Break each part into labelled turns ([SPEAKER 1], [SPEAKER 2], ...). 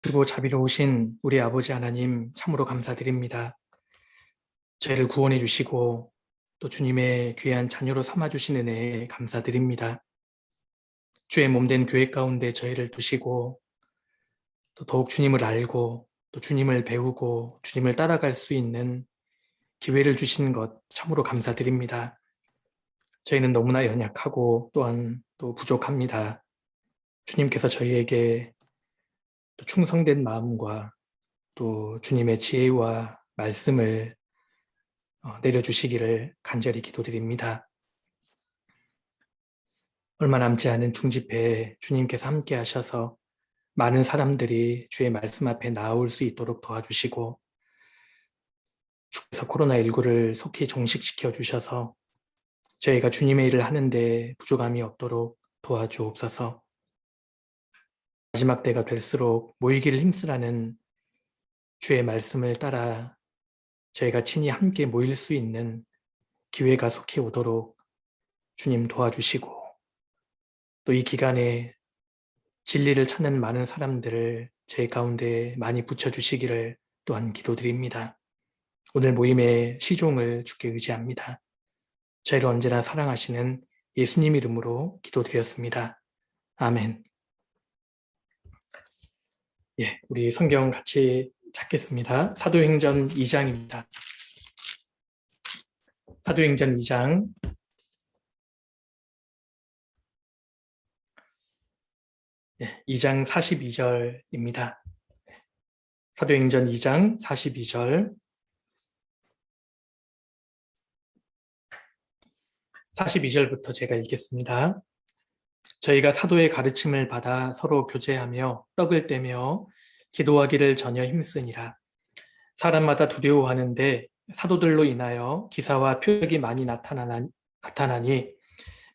[SPEAKER 1] 그리고 자비로우신 우리 아버지 하나님 참으로 감사드립니다. 저희를 구원해 주시고 또 주님의 귀한 자녀로 삼아 주신 은혜에 감사드립니다. 주의 몸된 교회 가운데 저희를 두시고 또 더욱 주님을 알고 또 주님을 배우고 주님을 따라갈 수 있는 기회를 주신 것 참으로 감사드립니다. 저희는 너무나 연약하고 또한 또 부족합니다. 주님께서 저희에게 또 충성된 마음과 또 주님의 지혜와 말씀을 내려주시기를 간절히 기도드립니다. 얼마 남지 않은 중집회에 주님께서 함께 하셔서 많은 사람들이 주의 말씀 앞에 나올 수 있도록 도와주시고 주께서 코로나19를 속히 종식시켜 주셔서 저희가 주님의 일을 하는데 부족함이 없도록 도와주옵소서. 마지막 때가 될수록 모이기를 힘쓰라는 주의 말씀을 따라 저희가 친히 함께 모일 수 있는 기회가 속히 오도록 주님 도와주시고 또 이 기간에 진리를 찾는 많은 사람들을 제 가운데 많이 붙여주시기를 또한 기도드립니다. 오늘 모임의 시종을 주께 의지합니다. 저희를 언제나 사랑하시는 예수님 이름으로 기도드렸습니다. 아멘. 우리 성경 같이 찾겠습니다. 사도행전 2장입니다. 사도행전 2장 2장 42절입니다. 사도행전 2장 42절 42절부터 제가 읽겠습니다. 저희가 사도의 가르침을 받아 서로 교제하며 떡을 떼며 기도하기를 전혀 힘쓰니라. 사람마다 두려워하는데 사도들로 인하여 기사와 표적이 많이 나타나니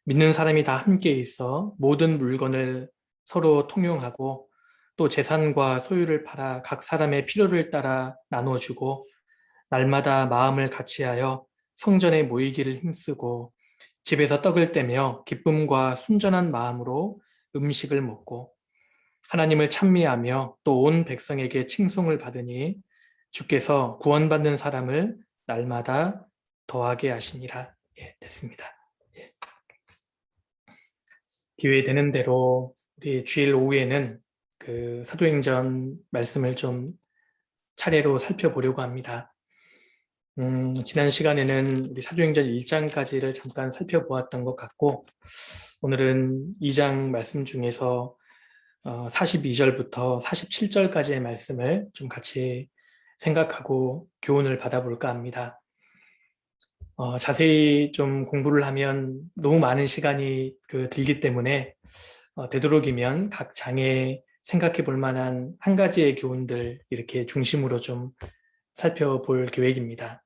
[SPEAKER 1] 믿는 사람이 다 함께 있어 모든 물건을 서로 통용하고 또 재산과 소유를 팔아 각 사람의 필요를 따라 나눠주고 날마다 마음을 같이하여 성전에 모이기를 힘쓰고 집에서 떡을 떼며 기쁨과 순전한 마음으로 음식을 먹고 하나님을 찬미하며 또 온 백성에게 칭송을 받으니 주께서 구원받는 사람을 날마다 더하게 하시니라. 됐습니다. 기회 되는 대로 우리 주일 오후에는 그 사도행전 말씀을 좀 차례로 살펴보려고 합니다. 지난 시간에는 우리 사도행전 1장까지를 잠깐 살펴보았던 것 같고 오늘은 2장 말씀 중에서 42절부터 47절까지의 말씀을 좀 같이 생각하고 교훈을 받아볼까 합니다. 자세히 좀 공부를 하면 너무 많은 시간이 들기 때문에 되도록이면 각 장에 생각해 볼 만한 한 가지의 교훈들 이렇게 중심으로 좀 살펴볼 계획입니다.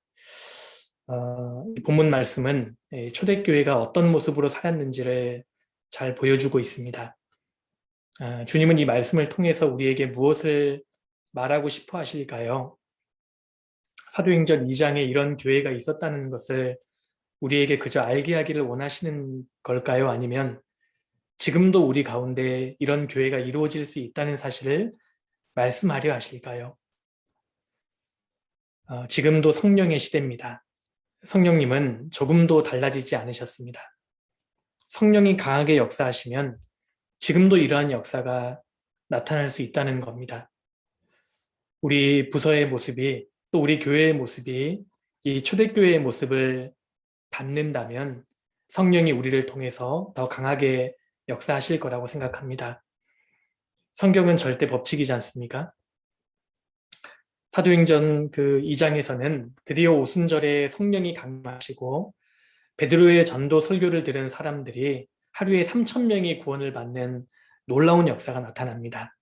[SPEAKER 1] 본문 말씀은 초대교회가 어떤 모습으로 살았는지를 잘 보여주고 있습니다. 주님은 이 말씀을 통해서 우리에게 무엇을 말하고 싶어 하실까요? 사도행전 2장에 이런 교회가 있었다는 것을 우리에게 그저 알게 하기를 원하시는 걸까요? 아니면 지금도 우리 가운데 이런 교회가 이루어질 수 있다는 사실을 말씀하려 하실까요? 지금도 성령의 시대입니다. 성령님은 조금도 달라지지 않으셨습니다. 성령이 강하게 역사하시면 지금도 이러한 역사가 나타날 수 있다는 겁니다. 우리 부서의 모습이 또 우리 교회의 모습이 이 초대교회의 모습을 닮는다면 성령이 우리를 통해서 더 강하게 역사하실 거라고 생각합니다. 성경은 절대 법칙이지 않습니까? 사도행전 2장에서는 드디어 오순절에 성령이 강림하시고 베드로의 전도 설교를 들은 사람들이 하루에 3,000명이 구원을 받는 놀라운 역사가 나타납니다.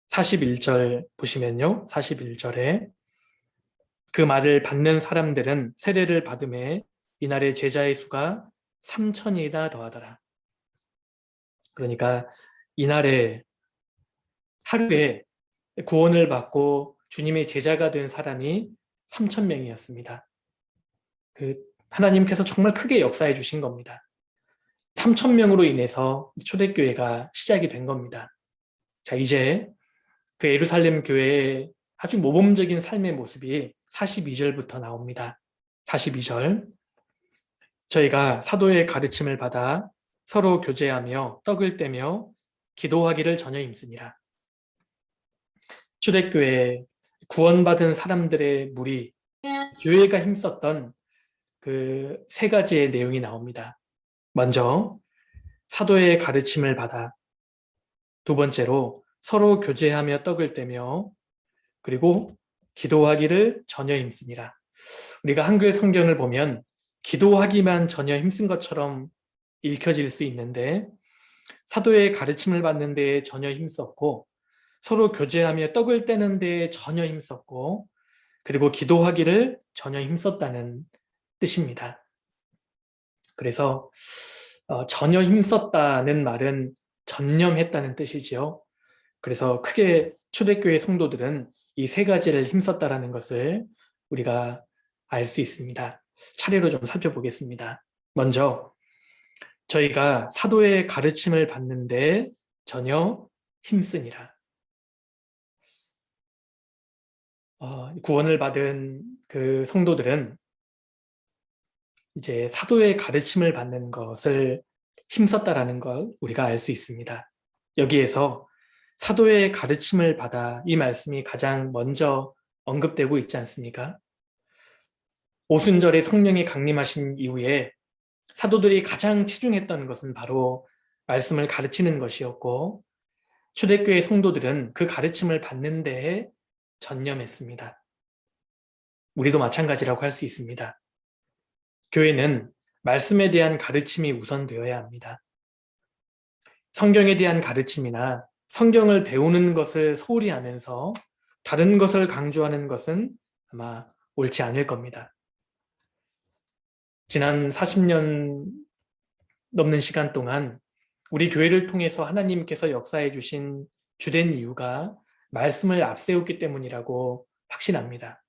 [SPEAKER 1] 41절 보시면요. 41절에 그 말을 받는 사람들은 세례를 받음에 이날의 제자의 수가 3,000이나 더하더라. 그러니까 이날에 하루에 구원을 받고 주님의 제자가 된 사람이 3,000명이었습니다. 하나님께서 정말 크게 역사해 주신 겁니다. 3,000명으로 인해서 초대교회가 시작이 된 겁니다. 자, 이제 그 예루살렘 교회의 아주 모범적인 삶의 모습이 42절부터 나옵니다. 42절. 저희가 사도의 가르침을 받아 서로 교제하며 떡을 떼며 기도하기를 전혀 힘쓰니라. 초대교회 구원받은 사람들의 무리, 교회가 힘썼던 그 세 가지의 내용이 나옵니다. 먼저 사도의 가르침을 받아, 두 번째로 서로 교제하며 떡을 떼며, 그리고 기도하기를 전혀 힘쓰니라. 우리가 한글 성경을 보면 기도하기만 전혀 힘쓴 것처럼 읽혀질 수 있는데, 사도의 가르침을 받는 데에 전혀 힘썼고, 서로 교제하며 떡을 떼는 데에 전혀 힘썼고, 그리고 기도하기를 전혀 힘썼다는 뜻입니다. 그래서 전혀 힘썼다는 말은 전념했다는 뜻이지요. 그래서 크게 초대교회 성도들은 이 세 가지를 힘썼다라는 것을 우리가 알 수 있습니다. 차례로 좀 살펴보겠습니다. 먼저 저희가 사도의 가르침을 받는데 전혀 힘쓰니라. 구원을 받은 그 성도들은 이제 사도의 가르침을 받는 것을 힘썼다라는 걸 우리가 알 수 있습니다. 여기에서 사도의 가르침을 받아 이 말씀이 가장 먼저 언급되고 있지 않습니까? 오순절에 성령이 강림하신 이후에 사도들이 가장 치중했던 것은 바로 말씀을 가르치는 것이었고, 초대교회 성도들은 그 가르침을 받는 데에 전념했습니다. 우리도 마찬가지라고 할 수 있습니다. 교회는 말씀에 대한 가르침이 우선되어야 합니다. 성경에 대한 가르침이나 성경을 배우는 것을 소홀히 하면서 다른 것을 강조하는 것은 아마 옳지 않을 겁니다. 지난 40년 넘는 시간 동안 우리 교회를 통해서 하나님께서 역사해 주신 주된 이유가 말씀을 앞세웠기 때문이라고 확신합니다.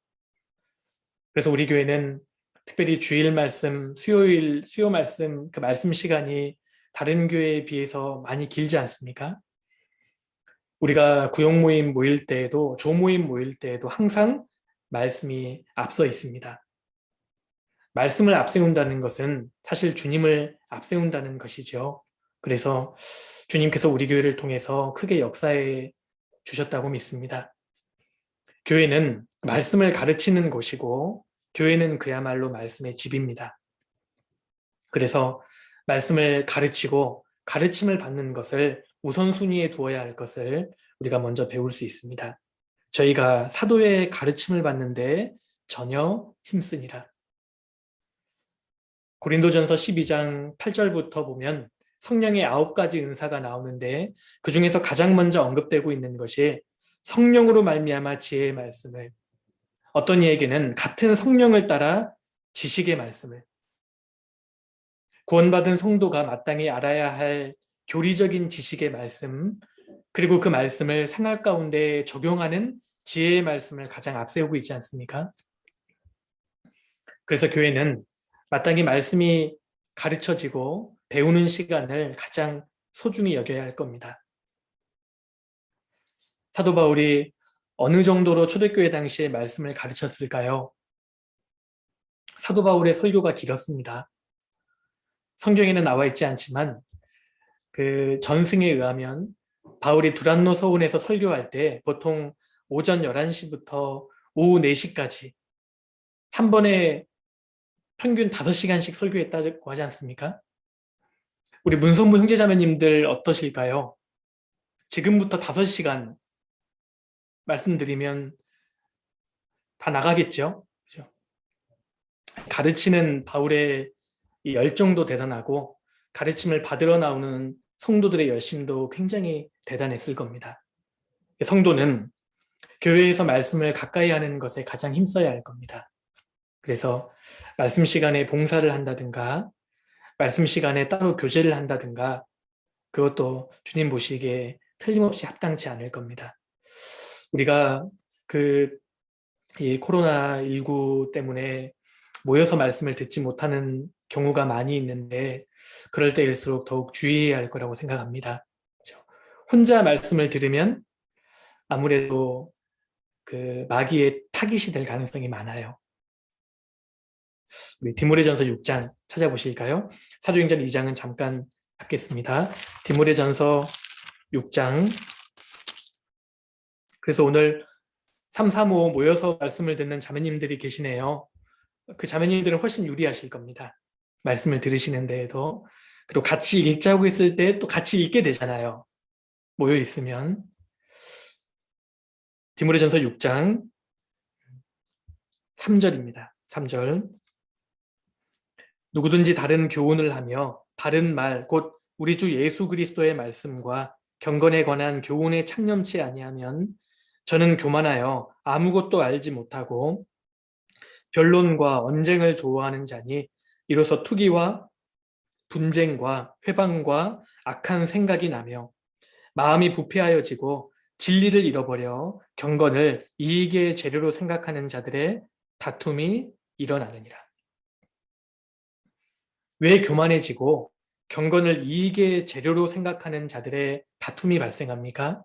[SPEAKER 1] 그래서 우리 교회는 특별히 주일 말씀, 수요 말씀, 그 말씀 시간이 다른 교회에 비해서 많이 길지 않습니까? 우리가 구역 모임 모일 때에도, 조 모임 모일 때에도 항상 말씀이 앞서 있습니다. 말씀을 앞세운다는 것은 사실 주님을 앞세운다는 것이죠. 그래서 주님께서 우리 교회를 통해서 크게 역사해 주셨다고 믿습니다. 교회는 말씀을 가르치는 곳이고, 교회는 그야말로 말씀의 집입니다. 그래서 말씀을 가르치고 가르침을 받는 것을 우선순위에 두어야 할 것을 우리가 먼저 배울 수 있습니다. 저희가 사도의 가르침을 받는데 전혀 힘쓰니라. 고린도전서 12장 8절부터 보면 성령의 9가지 은사가 나오는데 그 중에서 가장 먼저 언급되고 있는 것이 성령으로 말미암아 지혜의 말씀을, 어떤 이에게는 같은 성령을 따라 지식의 말씀을, 구원받은 성도가 마땅히 알아야 할 교리적인 지식의 말씀, 그리고 그 말씀을 생활 가운데 적용하는 지혜의 말씀을 가장 앞세우고 있지 않습니까? 그래서 교회는 마땅히 말씀이 가르쳐지고 배우는 시간을 가장 소중히 여겨야 할 겁니다. 사도 바울이 어느 정도로 초대교회 당시에 말씀을 가르쳤을까요? 사도 바울의 설교가 길었습니다. 성경에는 나와 있지 않지만 그 전승에 의하면 바울이 두란노 서원에서 설교할 때 보통 오전 11시부터 오후 4시까지 한 번에 평균 5시간씩 설교했다고 하지 않습니까? 우리 문성부 형제자매님들 어떠실까요? 지금부터 5시간 말씀드리면 다 나가겠죠? 그죠? 가르치는 바울의 이 열정도 대단하고 가르침을 받으러 나오는 성도들의 열심도 굉장히 대단했을 겁니다. 성도는 교회에서 말씀을 가까이 하는 것에 가장 힘써야 할 겁니다. 그래서 말씀 시간에 봉사를 한다든가 말씀 시간에 따로 교제를 한다든가 그것도 주님 보시기에 틀림없이 합당치 않을 겁니다. 우리가 이 코로나19 때문에 모여서 말씀을 듣지 못하는 경우가 많이 있는데 그럴 때일수록 더욱 주의해야 할 거라고 생각합니다. 혼자 말씀을 들으면 아무래도 그 마귀의 타깃이 될 가능성이 많아요. 우리 디모데전서 6장 찾아보실까요? 사도행전 2장은 잠깐 받겠습니다. 디모데전서 6장. 그래서 오늘 3, 3, 5 모여서 말씀을 듣는 자매님들이 계시네요. 그 자매님들은 훨씬 유리하실 겁니다. 말씀을 들으시는 데에도. 그리고 같이 읽자고 했을 때 또 같이 읽게 되잖아요. 모여 있으면. 디모데전서 6장 3절입니다. 3절. 누구든지 다른 교훈을 하며 바른 말, 곧 우리 주 예수 그리스도의 말씀과 경건에 관한 교훈에 창념치 아니하면 저는 교만하여 아무것도 알지 못하고 변론과 언쟁을 좋아하는 자니 이로써 투기와 분쟁과 회방과 악한 생각이 나며 마음이 부패하여지고 진리를 잃어버려 경건을 이익의 재료로 생각하는 자들의 다툼이 일어나느니라. 왜 교만해지고 경건을 이익의 재료로 생각하는 자들의 다툼이 발생합니까?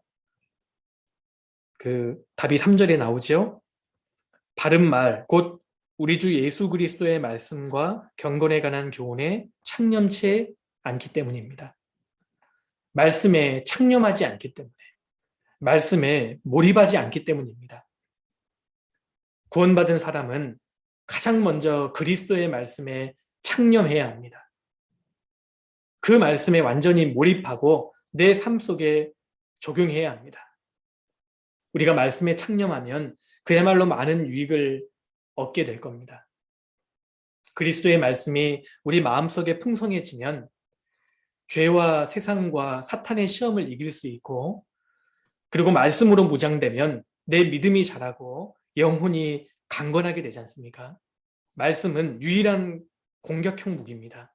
[SPEAKER 1] 그 답이 3절에 나오죠. 바른 말, 곧 우리 주 예수 그리스도의 말씀과 경건에 관한 교훈에 창념치 않기 때문입니다. 말씀에 창념하지 않기 때문에, 말씀에 몰입하지 않기 때문입니다. 구원받은 사람은 가장 먼저 그리스도의 말씀에 창념해야 합니다. 그 말씀에 완전히 몰입하고 내 삶 속에 적용해야 합니다. 우리가 말씀에 창념하면 그야말로 많은 유익을 얻게 될 겁니다. 그리스도의 말씀이 우리 마음속에 풍성해지면 죄와 세상과 사탄의 시험을 이길 수 있고, 그리고 말씀으로 무장되면 내 믿음이 자라고 영혼이 강건하게 되지 않습니까? 말씀은 유일한 공격형 무기입니다.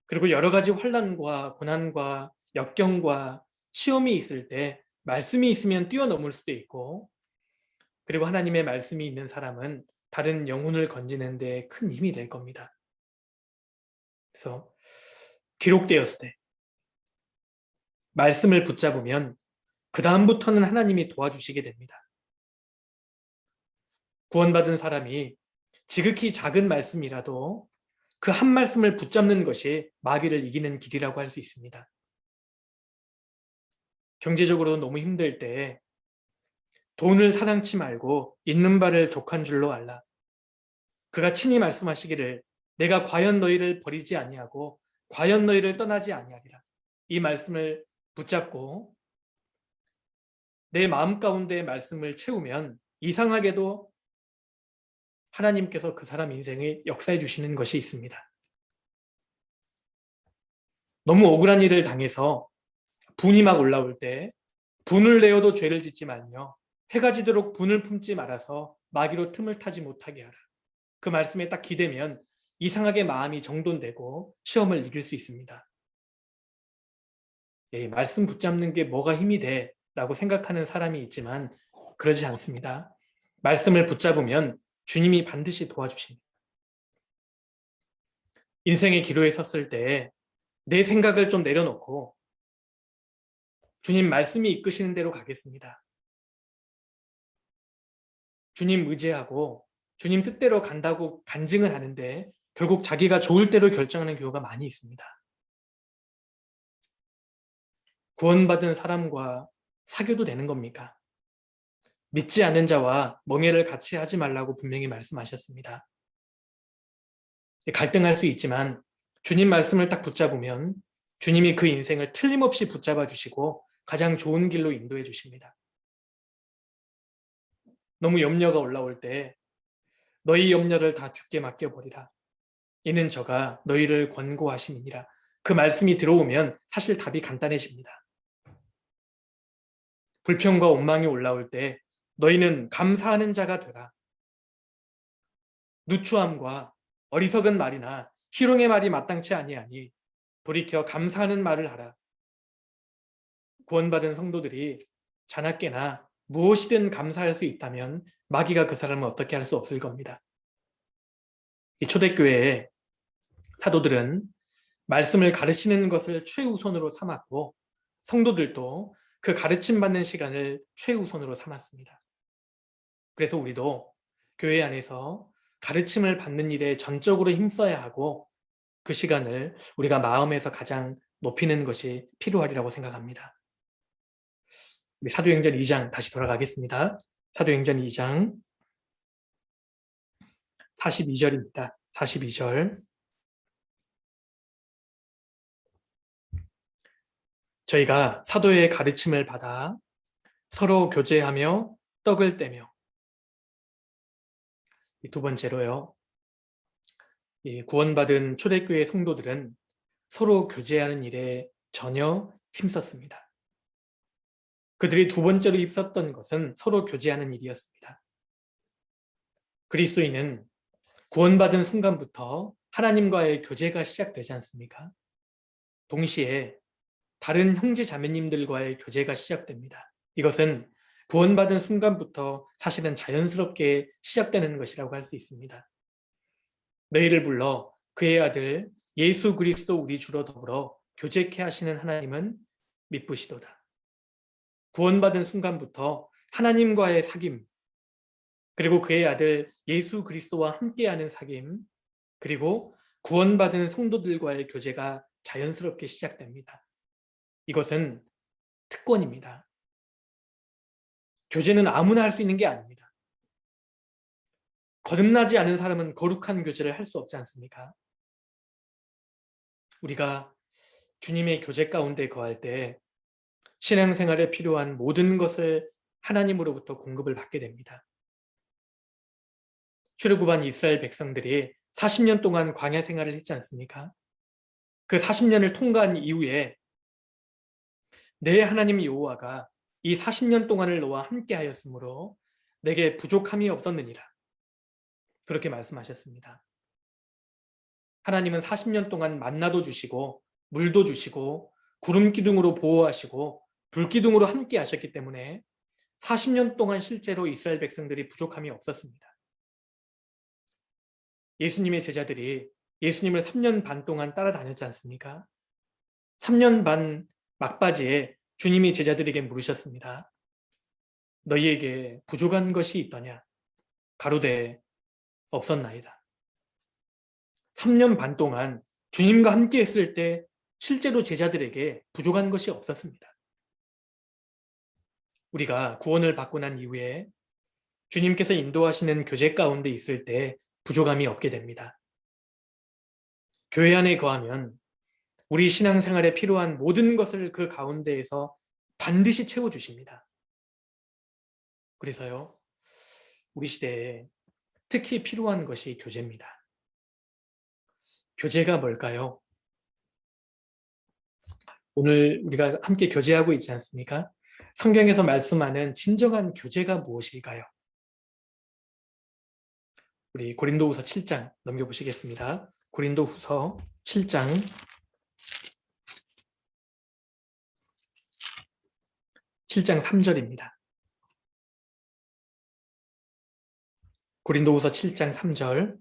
[SPEAKER 1] 그리고 여러 가지 환난과 고난과 역경과 시험이 있을 때 말씀이 있으면 뛰어넘을 수도 있고, 그리고 하나님의 말씀이 있는 사람은 다른 영혼을 건지는 데 큰 힘이 될 겁니다. 그래서 기록되었을 때 말씀을 붙잡으면 그 다음부터는 하나님이 도와주시게 됩니다. 구원받은 사람이 지극히 작은 말씀이라도 그 한 말씀을 붙잡는 것이 마귀를 이기는 길이라고 할 수 있습니다. 경제적으로 너무 힘들 때 돈을 사랑치 말고 있는 바를 족한 줄로 알라. 그가 친히 말씀하시기를 내가 과연 너희를 버리지 아니하고 과연 너희를 떠나지 아니하리라. 이 말씀을 붙잡고 내 마음 가운데 말씀을 채우면 이상하게도 하나님께서 그 사람 인생에 역사해 주시는 것이 있습니다. 너무 억울한 일을 당해서 분이 막 올라올 때 분을 내어도 죄를 짓지 말며 해가 지도록 분을 품지 말아서 마귀로 틈을 타지 못하게 하라. 그 말씀에 딱 기대면 이상하게 마음이 정돈되고 시험을 이길 수 있습니다. 예, 말씀 붙잡는 게 뭐가 힘이 돼? 라고 생각하는 사람이 있지만 그러지 않습니다. 말씀을 붙잡으면 주님이 반드시 도와주십니다. 인생의 기로에 섰을 때 내 생각을 좀 내려놓고 주님 말씀이 이끄시는 대로 가겠습니다. 주님 의지하고 주님 뜻대로 간다고 간증을 하는데 결국 자기가 좋을 대로 결정하는 경우가 많이 있습니다. 구원받은 사람과 사귀어도 되는 겁니까? 믿지 않는 자와 멍해를 같이 하지 말라고 분명히 말씀하셨습니다. 갈등할 수 있지만 주님 말씀을 딱 붙잡으면 주님이 그 인생을 틀림없이 붙잡아 주시고 가장 좋은 길로 인도해 주십니다. 너무 염려가 올라올 때 너희 염려를 다 주께 맡겨버리라. 이는 저가 너희를 권고하심이니라. 그 말씀이 들어오면 사실 답이 간단해집니다. 불평과 원망이 올라올 때 너희는 감사하는 자가 되라. 누추함과 어리석은 말이나 희롱의 말이 마땅치 아니하니 돌이켜 감사하는 말을 하라. 구원받은 성도들이 자나깨나 무엇이든 감사할 수 있다면 마귀가 그 사람을 어떻게 할 수 없을 겁니다. 이 초대교회의 사도들은 말씀을 가르치는 것을 최우선으로 삼았고 성도들도 그 가르침 받는 시간을 최우선으로 삼았습니다. 그래서 우리도 교회 안에서 가르침을 받는 일에 전적으로 힘써야 하고 그 시간을 우리가 마음에서 가장 높이는 것이 필요하리라고 생각합니다. 우리 사도행전 2장 다시 돌아가겠습니다. 사도행전 2장 42절입니다. 42절. 저희가 사도의 가르침을 받아 서로 교제하며 떡을 떼며. 두 번째로요. 구원받은 초대교회 성도들은 서로 교제하는 일에 전혀 힘썼습니다. 그들이 두 번째로 힘썼던 것은 서로 교제하는 일이었습니다. 그리스도인은 구원받은 순간부터 하나님과의 교제가 시작되지 않습니까? 동시에 다른 형제 자매님들과의 교제가 시작됩니다. 이것은 구원받은 순간부터 사실은 자연스럽게 시작되는 것이라고 할 수 있습니다. 너희를 불러 그의 아들 예수 그리스도 우리 주로 더불어 교제케 하시는 하나님은 미쁘시도다. 구원받은 순간부터 하나님과의 사귐, 그리고 그의 아들 예수 그리스도와 함께하는 사귐, 그리고 구원받은 성도들과의 교제가 자연스럽게 시작됩니다. 이것은 특권입니다. 교제는 아무나 할 수 있는 게 아닙니다. 거듭나지 않은 사람은 거룩한 교제를 할 수 없지 않습니까? 우리가 주님의 교제 가운데 거할 때 신앙생활에 필요한 모든 것을 하나님으로부터 공급을 받게 됩니다. 출애굽한 이스라엘 백성들이 40년 동안 광야 생활을 했지 않습니까? 그 40년을 통과한 이후에 내 하나님 여호와가 이 40년 동안을 너와 함께 하였으므로 내게 부족함이 없었느니라. 그렇게 말씀하셨습니다. 하나님은 40년 동안 만나도 주시고 물도 주시고 구름 기둥으로 보호하시고 불 기둥으로 함께 하셨기 때문에 40년 동안 실제로 이스라엘 백성들이 부족함이 없었습니다. 예수님의 제자들이 예수님을 3년 반 동안 따라다녔지 않습니까? 3년 반 막바지에 주님이 제자들에게 물으셨습니다. 너희에게 부족한 것이 있더냐? 가로되 없었나이다. 3년 반 동안 주님과 함께 했을 때 실제로 제자들에게 부족한 것이 없었습니다. 우리가 구원을 받고 난 이후에 주님께서 인도하시는 교제 가운데 있을 때 부족함이 없게 됩니다. 교회 안에 거하면 우리 신앙생활에 필요한 모든 것을 그 가운데에서 반드시 채워주십니다. 그래서요, 우리 시대에 특히 필요한 것이 교제입니다. 교제가 뭘까요? 오늘 우리가 함께 교제하고 있지 않습니까? 성경에서 말씀하는 진정한 교제가 무엇일까요? 우리 고린도후서 7장 넘겨보시겠습니다. 고린도후서 7장 7장 3절입니다. 고린도후서 7장 3절.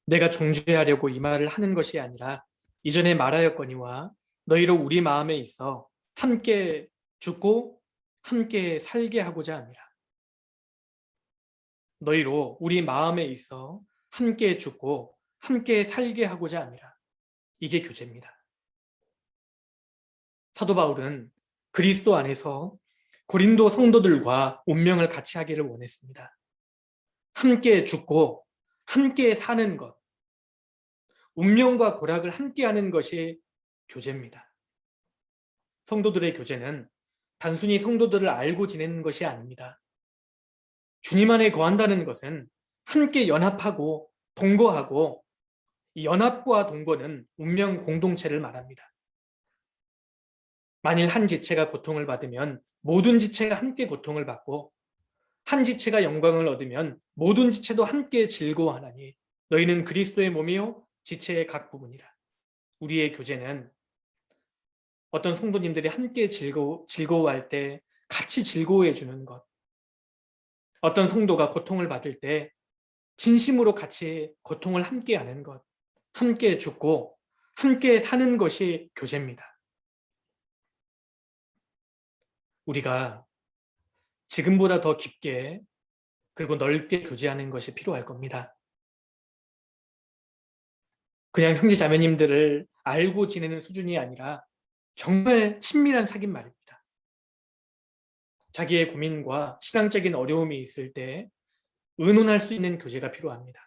[SPEAKER 1] 내가 정죄하려고 이 말을 하는 것이 아니라 이전에 말하였거니와 너희로 우리 마음에 있어 함께 죽고 함께 살게 하고자 합니다. 너희로 우리 마음에 있어 함께 죽고 함께 살게 하고자 합니다. 이게 교제입니다. 사도 바울은 그리스도 안에서 고린도 성도들과 운명을 같이 하기를 원했습니다. 함께 죽고 함께 사는 것, 운명과 고락을 함께하는 것이 교제입니다. 성도들의 교제는 단순히 성도들을 알고 지내는 것이 아닙니다. 주님 안에 거한다는 것은 함께 연합하고 동거하고, 이 연합과 동거는 운명 공동체를 말합니다. 만일 한 지체가 고통을 받으면 모든 지체가 함께 고통을 받고, 한 지체가 영광을 얻으면 모든 지체도 함께 즐거워하나니 너희는 그리스도의 몸이요 지체의 각 부분이라. 우리의 교제는 어떤 성도님들이 함께 즐거워할 때 같이 즐거워해 주는 것, 어떤 성도가 고통을 받을 때 진심으로 같이 고통을 함께 하는 것, 함께 죽고 함께 사는 것이 교제입니다. 우리가 지금보다 더 깊게 그리고 넓게 교제하는 것이 필요할 겁니다. 그냥 형제 자매님들을 알고 지내는 수준이 아니라 정말 친밀한 사귐 말입니다. 자기의 고민과 신앙적인 어려움이 있을 때 의논할 수 있는 교제가 필요합니다.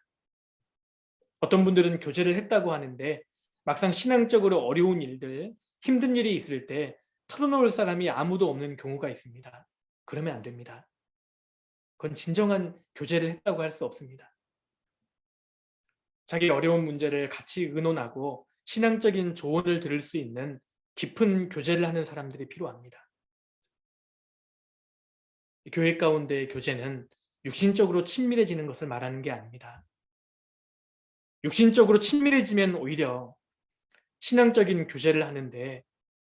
[SPEAKER 1] 어떤 분들은 교제를 했다고 하는데 막상 신앙적으로 어려운 일들, 힘든 일이 있을 때 털어놓을 사람이 아무도 없는 경우가 있습니다. 그러면 안 됩니다. 그건 진정한 교제를 했다고 할 수 없습니다. 자기 어려운 문제를 같이 의논하고 신앙적인 조언을 들을 수 있는 깊은 교제를 하는 사람들이 필요합니다. 교회 가운데의 교제는 육신적으로 친밀해지는 것을 말하는 게 아닙니다. 육신적으로 친밀해지면 오히려 신앙적인 교제를 하는데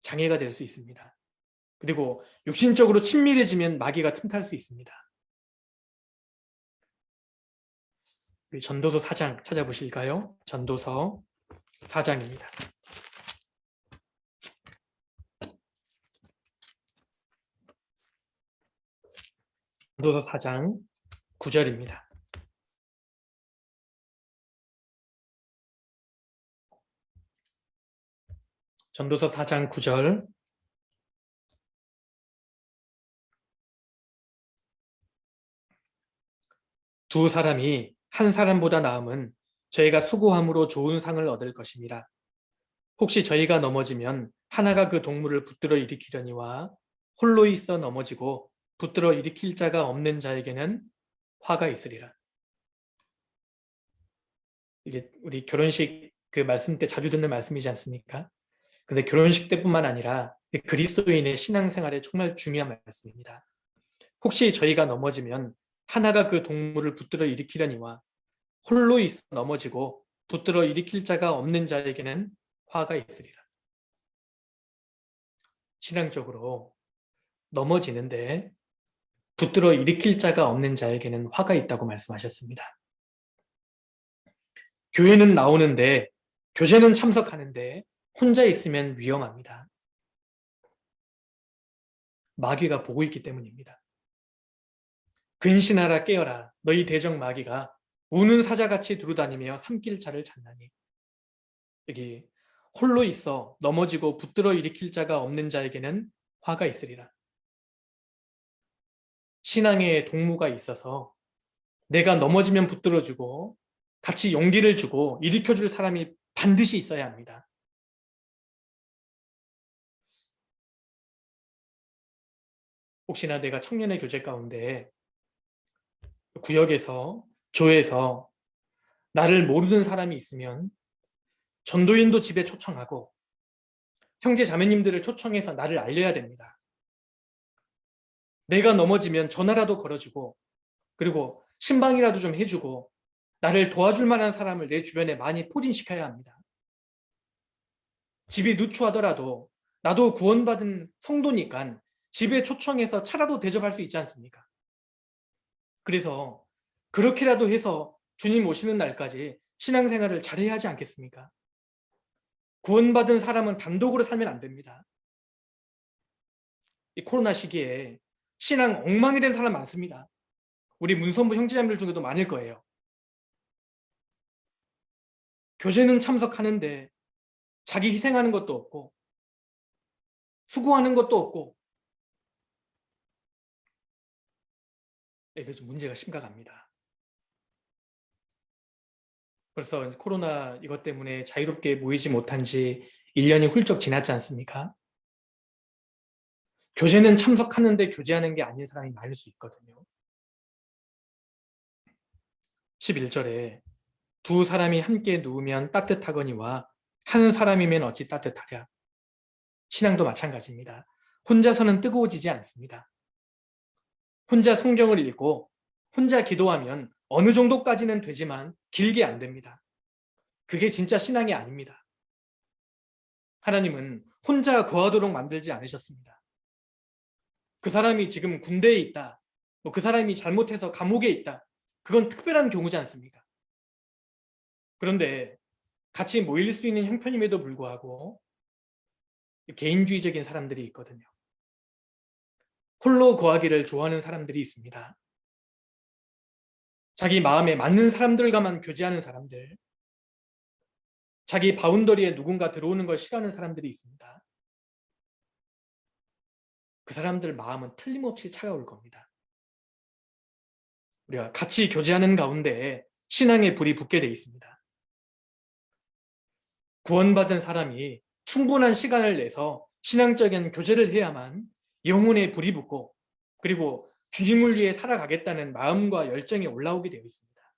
[SPEAKER 1] 장애가 될 수 있습니다. 그리고 육신적으로 친밀해지면 마귀가 틈탈 수 있습니다. 전도서 4장 찾아보실까요? 전도서 4장입니다. 전도서 4장 9절입니다. 전도서 4장 9절. 두 사람이 한 사람보다 나음은 저희가 수고함으로 좋은 상을 얻을 것입니다. 혹시 저희가 넘어지면 하나가 그 동물을 붙들어 일으키려니와 홀로 있어 넘어지고 붙들어 일으킬 자가 없는 자에게는 화가 있으리라. 이게 우리 결혼식 그 말씀 때 자주 듣는 말씀이지 않습니까? 근데 결혼식 때뿐만 아니라 그리스도인의 신앙생활에 정말 중요한 말씀입니다. 혹시 저희가 넘어지면 하나가 그 동물을 붙들어 일으키려니와 홀로 있어 넘어지고 붙들어 일으킬 자가 없는 자에게는 화가 있으리라. 신앙적으로 넘어지는데 붙들어 일으킬 자가 없는 자에게는 화가 있다고 말씀하셨습니다. 교회는 나오는데 교제는 참석하는데 혼자 있으면 위험합니다. 마귀가 보고 있기 때문입니다. 근신하라 깨어라 너희 대적 마귀가 우는 사자같이 두루다니며 삼킬 자를 찾나니. 여기 홀로 있어 넘어지고 붙들어 일으킬 자가 없는 자에게는 화가 있으리라. 신앙의 동무가 있어서 내가 넘어지면 붙들어주고 같이 용기를 주고 일으켜줄 사람이 반드시 있어야 합니다. 혹시나 내가 청년의 교제 가운데 구역에서 교회에서 나를 모르는 사람이 있으면 전도인도 집에 초청하고 형제 자매님들을 초청해서 나를 알려야 됩니다. 내가 넘어지면 전화라도 걸어주고 그리고 신방이라도 좀 해주고 나를 도와줄 만한 사람을 내 주변에 많이 포진시켜야 합니다. 집이 누추하더라도 나도 구원받은 성도니까 집에 초청해서 차라도 대접할 수 있지 않습니까? 그래서 그렇게라도 해서 주님 오시는 날까지 신앙생활을 잘해야 하지 않겠습니까? 구원받은 사람은 단독으로 살면 안 됩니다. 이 코로나 시기에 신앙 엉망이 된 사람 많습니다. 우리 문선부 형제자매들 중에도 많을 거예요. 교제는 참석하는데 자기 희생하는 것도 없고 수고하는 것도 없고 이게 좀 문제가 심각합니다. 벌써 코로나 이것 때문에 자유롭게 모이지 못한 지 1년이 훌쩍 지났지 않습니까? 교제는 참석하는데 교제하는 게 아닌 사람이 많을 수 있거든요. 11절에 두 사람이 함께 누우면 따뜻하거니와 한 사람이면 어찌 따뜻하랴. 신앙도 마찬가지입니다. 혼자서는 뜨거워지지 않습니다. 혼자 성경을 읽고 혼자 기도하면 어느 정도까지는 되지만 길게 안 됩니다. 그게 진짜 신앙이 아닙니다. 하나님은 혼자 거하도록 만들지 않으셨습니다. 그 사람이 지금 군대에 있다. 그 사람이 잘못해서 감옥에 있다. 그건 특별한 경우지 않습니까? 그런데 같이 모일 수 있는 형편임에도 불구하고 개인주의적인 사람들이 있거든요. 홀로 거하기를 좋아하는 사람들이 있습니다. 자기 마음에 맞는 사람들과만 교제하는 사람들, 자기 바운더리에 누군가 들어오는 걸 싫어하는 사람들이 있습니다. 그 사람들 마음은 틀림없이 차가울 겁니다. 우리가 같이 교제하는 가운데 신앙의 불이 붙게 돼 있습니다. 구원받은 사람이 충분한 시간을 내서 신앙적인 교제를 해야만 영혼의 불이 붙고 그리고 주님을 위해 살아가겠다는 마음과 열정이 올라오게 되어 있습니다.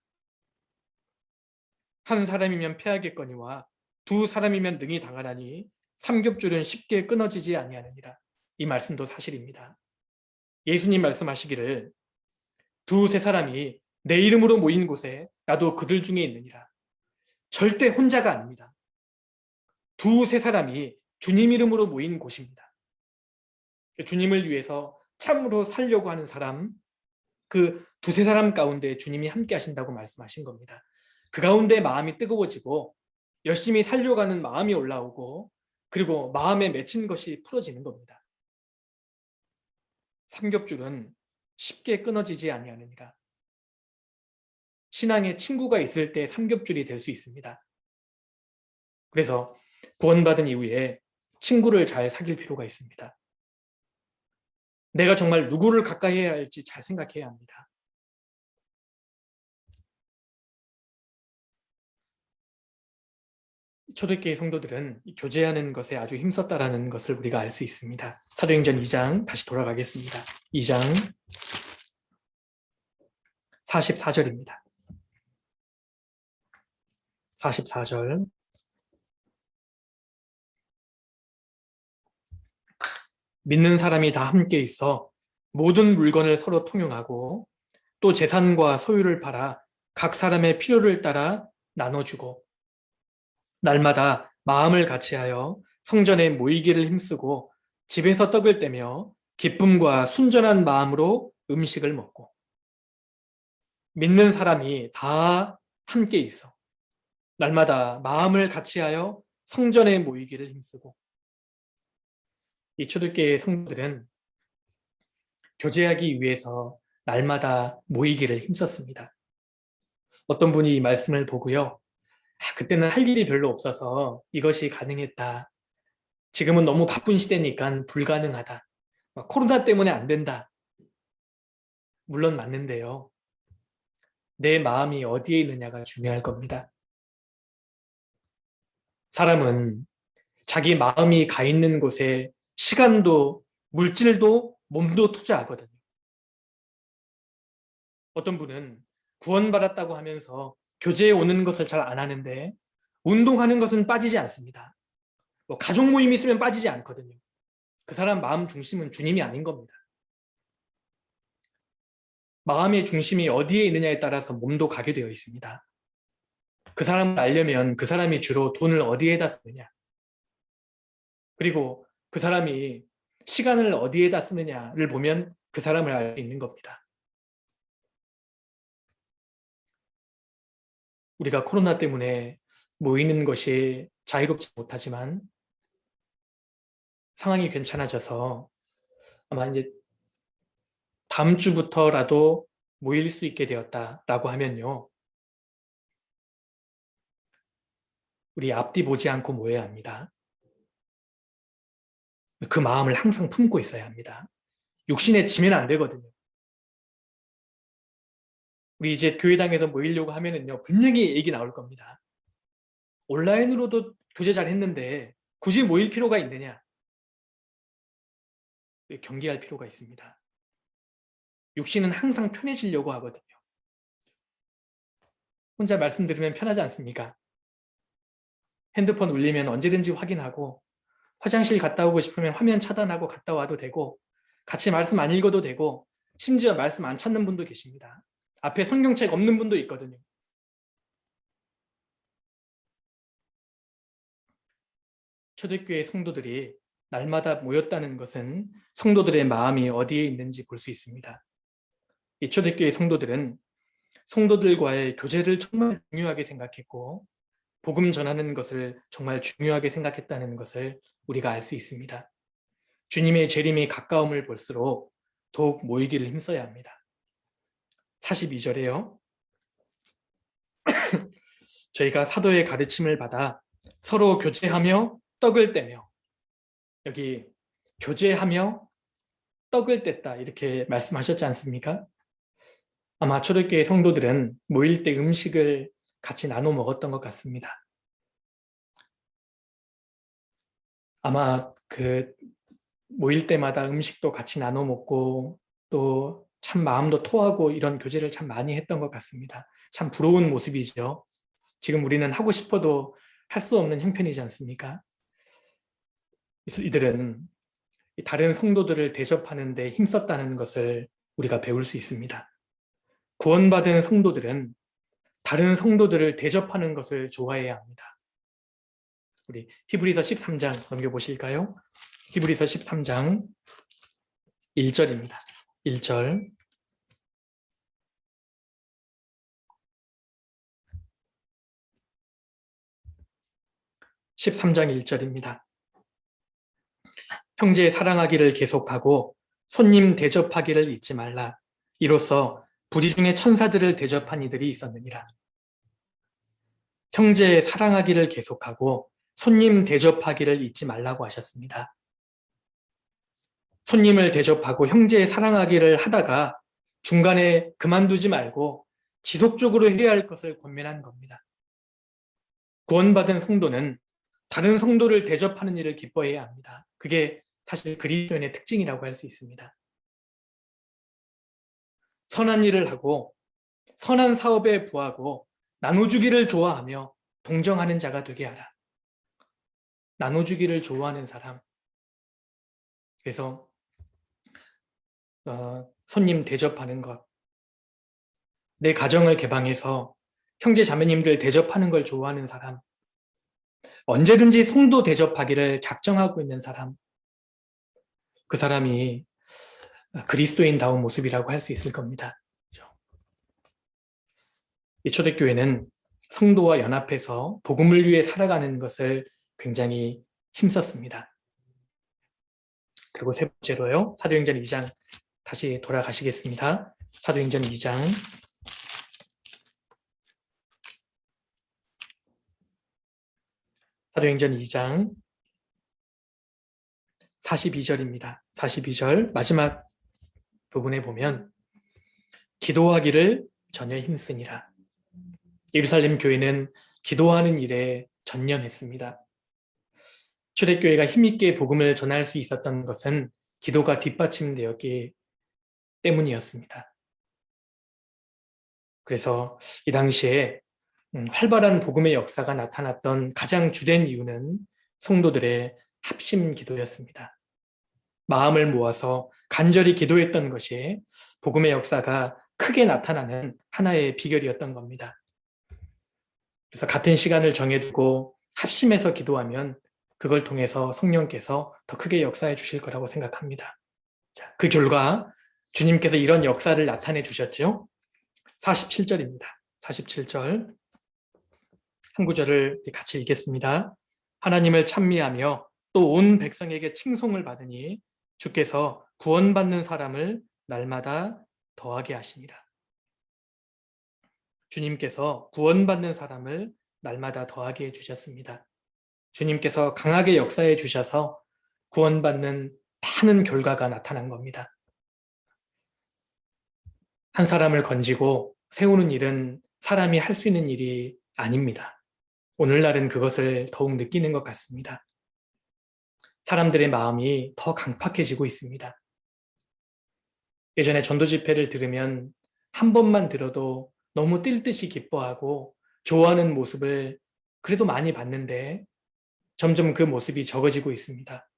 [SPEAKER 1] 한 사람이면 패하겠거니와 두 사람이면 능히 당하나니 삼겹줄은 쉽게 끊어지지 아니하느니라. 이 말씀도 사실입니다. 예수님 말씀하시기를 두세 사람이 내 이름으로 모인 곳에 나도 그들 중에 있느니라. 절대 혼자가 아닙니다. 두세 사람이 주님 이름으로 모인 곳입니다. 주님을 위해서 참으로 살려고 하는 사람, 그 두세 사람 가운데 주님이 함께 하신다고 말씀하신 겁니다. 그 가운데 마음이 뜨거워지고 열심히 살려가는 마음이 올라오고 그리고 마음에 맺힌 것이 풀어지는 겁니다. 삼겹줄은 쉽게 끊어지지 아니하느니라. 신앙에 친구가 있을 때 삼겹줄이 될 수 있습니다. 그래서 구원받은 이후에 친구를 잘 사귈 필요가 있습니다. 내가 정말 누구를 가까이 해야 할지 잘 생각해야 합니다. 초대교회 성도들은 교제하는 것에 아주 힘썼다라는 것을 우리가 알 수 있습니다. 사도행전 2장 다시 돌아가겠습니다. 2장 44절입니다. 44절 믿는 사람이 다 함께 있어 모든 물건을 서로 통용하고 또 재산과 소유를 팔아 각 사람의 필요를 따라 나눠주고 날마다 마음을 같이하여 성전에 모이기를 힘쓰고 집에서 떡을 떼며 기쁨과 순전한 마음으로 음식을 먹고 믿는 사람이 다 함께 있어 날마다 마음을 같이하여 성전에 모이기를 힘쓰고 이 초대교회 성도들은 교제하기 위해서 날마다 모이기를 힘썼습니다. 어떤 분이 이 말씀을 보고요. 그때는 할 일이 별로 없어서 이것이 가능했다. 지금은 너무 바쁜 시대니까 불가능하다. 코로나 때문에 안 된다. 물론 맞는데요. 내 마음이 어디에 있느냐가 중요할 겁니다. 사람은 자기 마음이 가 있는 곳에 시간도 물질도 몸도 투자하거든요. 어떤 분은 구원받았다고 하면서 교제에 오는 것을 잘 안 하는데 운동하는 것은 빠지지 않습니다. 가족 모임 있으면 빠지지 않거든요. 그 사람 마음 중심은 주님이 아닌 겁니다. 마음의 중심이 어디에 있느냐에 따라서 몸도 가게 되어 있습니다. 그 사람을 알려면 그 사람이 주로 돈을 어디에다 쓰느냐 그리고 그 사람이 시간을 어디에다 쓰느냐를 보면 그 사람을 알 수 있는 겁니다. 우리가 코로나 때문에 모이는 것이 자유롭지 못하지만 상황이 괜찮아져서 아마 이제 다음 주부터라도 모일 수 있게 되었다라고 하면요. 우리 앞뒤 보지 않고 모여야 합니다. 그 마음을 항상 품고 있어야 합니다. 육신에 지면 안 되거든요. 우리 이제 교회당에서 모이려고 하면은요, 분명히 얘기 나올 겁니다. 온라인으로도 교제 잘 했는데 굳이 모일 필요가 있느냐? 경계할 필요가 있습니다. 육신은 항상 편해지려고 하거든요. 혼자 말씀 들으면 편하지 않습니까? 핸드폰 울리면 언제든지 확인하고 화장실 갔다 오고 싶으면 화면 차단하고 갔다 와도 되고 같이 말씀 안 읽어도 되고 심지어 말씀 안 찾는 분도 계십니다. 앞에 성경책 없는 분도 있거든요. 초대교회 성도들이 날마다 모였다는 것은 성도들의 마음이 어디에 있는지 볼 수 있습니다. 이 초대교회 성도들은 성도들과의 교제를 정말 중요하게 생각했고 복음 전하는 것을 정말 중요하게 생각했다는 것을 우리가 알 수 있습니다. 주님의 재림이 가까움을 볼수록 더욱 모이기를 힘써야 합니다. 42절에요. 저희가 사도의 가르침을 받아 서로 교제하며 떡을 떼며, 여기 교제하며 떡을 뗐다 이렇게 말씀하셨지 않습니까? 아마 초대교회 성도들은 모일 때 음식을 같이 나눠 먹었던 것 같습니다. 아마 그 모일 때마다 음식도 같이 나눠 먹고 또 참 마음도 토하고 이런 교제를 참 많이 했던 것 같습니다. 참 부러운 모습이죠. 지금 우리는 하고 싶어도 할 수 없는 형편이지 않습니까? 그래서 이들은 다른 성도들을 대접하는 데 힘썼다는 것을 우리가 배울 수 있습니다. 구원받은 성도들은 다른 성도들을 대접하는 것을 좋아해야 합니다. 우리 히브리서 13장 넘겨보실까요? 히브리서 13장 1절입니다. 1절. (13장 1절입니다) 형제 사랑하기를 계속하고 손님 대접하기를 잊지 말라. 이로써 부지 중에 천사들을 대접한 이들이 있었느니라. 형제 사랑하기를 계속하고 손님 대접하기를 잊지 말라고 하셨습니다. 손님을 대접하고 형제 사랑하기를 하다가 중간에 그만두지 말고 지속적으로 해야 할 것을 권면한 겁니다. 구원받은 성도는 다른 성도를 대접하는 일을 기뻐해야 합니다. 그게 사실 그리스도인의 특징이라고 할 수 있습니다. 선한 일을 하고 선한 사업에 부하고 나눠주기를 좋아하며 동정하는 자가 되게 하라. 나눠주기를 좋아하는 사람. 그래서 손님 대접하는 것, 내 가정을 개방해서 형제 자매님들 대접하는 걸 좋아하는 사람, 언제든지 성도 대접하기를 작정하고 있는 사람, 그 사람이 그리스도인다운 모습이라고 할 수 있을 겁니다. 이 초대교회는 성도와 연합해서 복음을 위해 살아가는 것을 굉장히 힘썼습니다. 그리고 세 번째로요, 사도행전 2장 다시 돌아가시겠습니다. 사도행전 2장 42절입니다. 42절 마지막 부분에 보면 기도하기를 전혀 힘쓰니라. 예루살렘 교회는 기도하는 일에 전념했습니다. 초대교회가 힘있게 복음을 전할 수 있었던 것은 기도가 뒷받침되었기 때문이었습니다. 그래서 이 당시에 활발한 복음의 역사가 나타났던 가장 주된 이유는 성도들의 합심 기도였습니다. 마음을 모아서 간절히 기도했던 것이 복음의 역사가 크게 나타나는 하나의 비결이었던 겁니다. 그래서 같은 시간을 정해두고 합심해서 기도하면 그걸 통해서 성령께서 더 크게 역사해 주실 거라고 생각합니다. 자, 그 결과 주님께서 이런 역사를 나타내 주셨죠. 47절입니다. 47절 한 구절을 같이 읽겠습니다. 하나님을 찬미하며 또 온 백성에게 칭송을 받으니 주께서 구원받는 사람을 날마다 더하게 하시니라. 주님께서 구원받는 사람을 날마다 더하게 해주셨습니다. 주님께서 강하게 역사해 주셔서 구원받는 많은 결과가 나타난 겁니다. 한 사람을 건지고 세우는 일은 사람이 할 수 있는 일이 아닙니다. 오늘날은 그것을 더욱 느끼는 것 같습니다. 사람들의 마음이 더 강팍해지고 있습니다. 예전에 전도 집회를 들으면 한 번만 들어도 너무 뛸 듯이 기뻐하고 좋아하는 모습을 그래도 많이 봤는데 점점 그 모습이 적어지고 있습니다.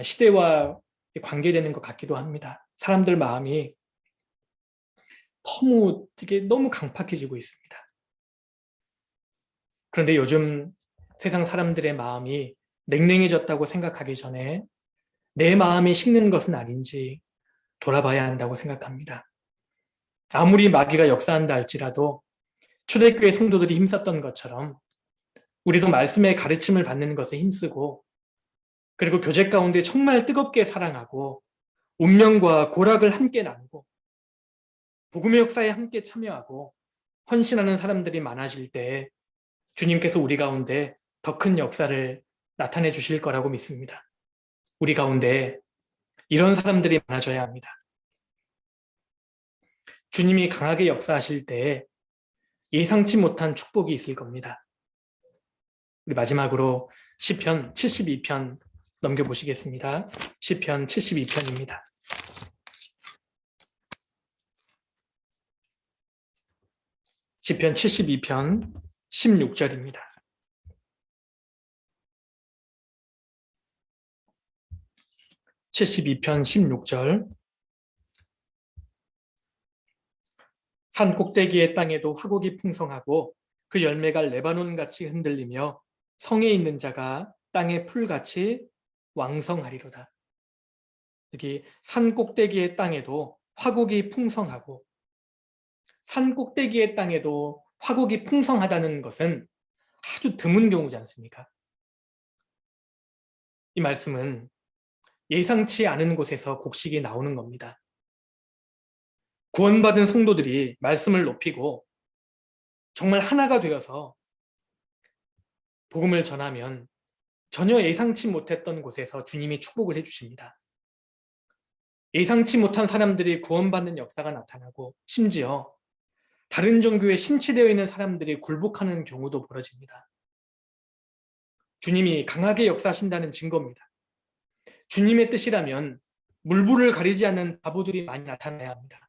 [SPEAKER 1] 시대와 관계되는 것 같기도 합니다. 사람들 마음이 너무 강팍해지고 있습니다. 그런데 요즘 세상 사람들의 마음이 냉랭해졌다고 생각하기 전에 내 마음이 식는 것은 아닌지 돌아봐야 한다고 생각합니다. 아무리 마귀가 역사한다 할지라도 초대교회 성도들이 힘썼던 것처럼 우리도 말씀의 가르침을 받는 것에 힘쓰고 그리고 교제 가운데 정말 뜨겁게 사랑하고 운명과 고락을 함께 나누고 복음의 역사에 함께 참여하고 헌신하는 사람들이 많아질 때 주님께서 우리 가운데 더 큰 역사를 나타내 주실 거라고 믿습니다. 우리 가운데 이런 사람들이 많아져야 합니다. 주님이 강하게 역사하실 때 예상치 못한 축복이 있을 겁니다. 우리 마지막으로 시편 72편 넘겨보시겠습니다. 시편 72편입니다. 시편 72편 16절입니다. (72편) 16절. 산 꼭대기의 땅에도 화곡이 풍성하고 그 열매가 레바논같이 흔들리며 성에 있는 자가 땅의 풀같이 왕성하리로다. 여기 산 꼭대기의 땅에도 화곡이 풍성하고, 산 꼭대기의 땅에도 화곡이 풍성하다는 것은 아주 드문 경우지 않습니까? 이 말씀은 예상치 않은 곳에서 곡식이 나오는 겁니다. 구원받은 성도들이 말씀을 높이고 정말 하나가 되어서 복음을 전하면 전혀 예상치 못했던 곳에서 주님이 축복을 해주십니다. 예상치 못한 사람들이 구원받는 역사가 나타나고 심지어 다른 종교에 심취되어 있는 사람들이 굴복하는 경우도 벌어집니다. 주님이 강하게 역사하신다는 증거입니다. 주님의 뜻이라면 물불을 가리지 않는 바보들이 많이 나타나야 합니다.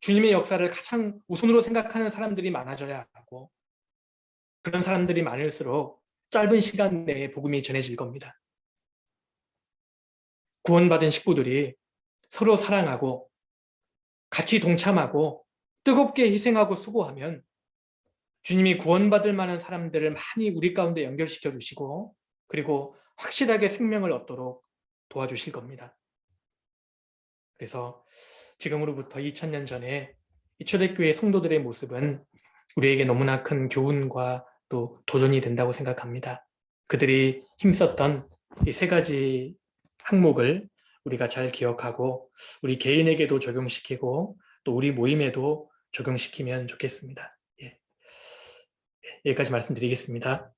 [SPEAKER 1] 주님의 역사를 가장 우선으로 생각하는 사람들이 많아져야 하고, 그런 사람들이 많을수록 짧은 시간 내에 복음이 전해질 겁니다. 구원받은 식구들이 서로 사랑하고 같이 동참하고 뜨겁게 희생하고 수고하면 주님이 구원받을 만한 사람들을 많이 우리 가운데 연결시켜 주시고, 그리고 확실하게 생명을 얻도록 도와주실 겁니다. 그래서 지금으로부터 2000년 전에 이 초대교회 성도들의 모습은 우리에게 너무나 큰 교훈과 또 도전이 된다고 생각합니다. 그들이 힘썼던 이 세 가지 항목을 우리가 잘 기억하고 우리 개인에게도 적용시키고 또 우리 모임에도 적용시키면 좋겠습니다. 여기까지 말씀드리겠습니다.